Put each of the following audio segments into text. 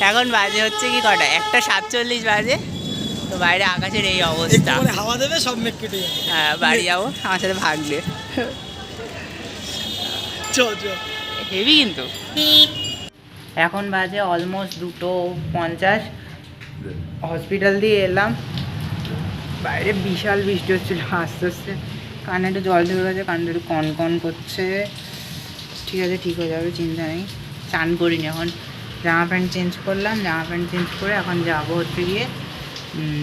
এখন বাজে হচ্ছে কি কটা, 1:47 বাজে। তো বাইরে আকাশের এই অবস্থা, হাওয়া দেবে সব মেঘ কেটে যাবে। হ্যাঁ, বাড়ি যাবো, আমার সাথে ভাগলে হেভি কিন্তু। এখন বাজে অলমোস্ট 2:50। হসপিটাল দিয়ে এলাম, বাইরে বিশাল বৃষ্টি হচ্ছিল আস্তে আস্তে। কানে একটু জল ঢুকে গেছে, কানটা একটু কন কন করছে। ঠিক আছে, ঠিক হয়ে যাবে, চিন্তা নেই। চান করিনি এখন, জামা প্যান্ট চেঞ্জ করলাম, জামা প্যান্ট চেঞ্জ করে এখন যাবো হচ্ছে গিয়ে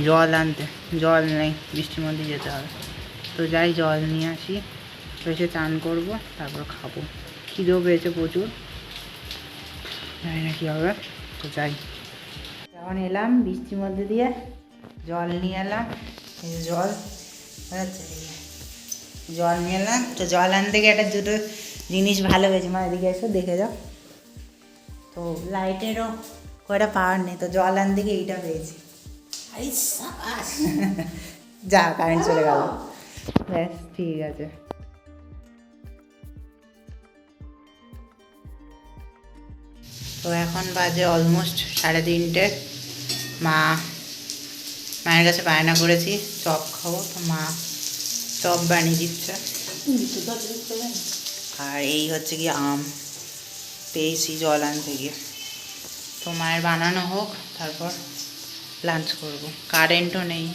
জল আনতে। জল নেই, বৃষ্টির মধ্যে যেতে হবে। তো যাই, জল নিয়ে আসি, তো এসে চান করবো, তারপর খাবো। খিদেও পেয়েছে প্রচুর, জানি না কী হবে। তো যাই, এখন এলাম বৃষ্টির মধ্যে দিয়ে, জল নিয়ে এলাম। এই যে জল, জল নিয়ে এলাম। তো জল আনতে গিয়ে একটা দুটো জিনিস ভালো হয়েছে, মা এদিকে এসো দেখে যাও। তো লাইটেরও কয়টা পাওয়ার নেই, তো জল আনতে গিয়ে এইটা পেয়েছি। যা, কারেন্ট চলে গেল, ব্যাস ঠিক আছে। তো এখন বাজে অলমোস্ট 3:30। মায়ের কাছে বায়না করেছি চপ খাবো, তো মা চপ বানিয়ে দিচ্ছে। আর এই হচ্ছে কি আম পেয়েছি জল আনতে গিয়ে। তো মায়ের বানানো হোক, তারপর লাঞ্চ করব। কারেন্টও নেই,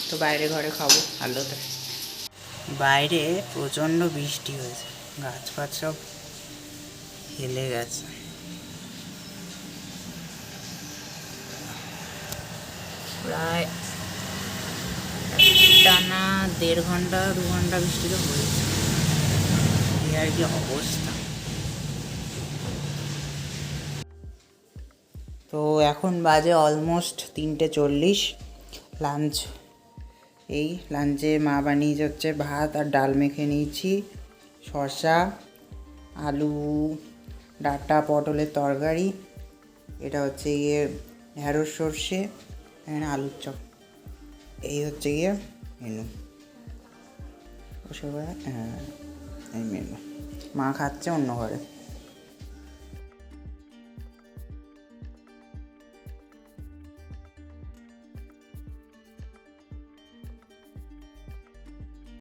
তো বাইরে ঘরে খাবো আলোতে। বাইরে প্রচণ্ড বৃষ্টি হয়েছে, গাছপাত সব হেলে গেছে। প্রায় টানা 1.5 ঘন্টা 2 ঘন্টা বৃষ্টি তো হয়েছে, এই আর কি অবস্থা। তো এখন বাজে অলমোস্ট 3:40। লাঞ্চ, এই লাঞ্চে মা বানিয়েছে হচ্ছে ভাত আর ডাল মেখে নিয়েছি, শসা, আলু, ডাঁটা, পটলের তরকারি। এটা হচ্ছে গিয়ে ঢেঁড়স সর্ষে, এখানে আলুর চপ। এই হচ্ছে গিয়ে মেনু। হ্যাঁ, এই মেনু। মা খাচ্ছে অন্য ঘরে।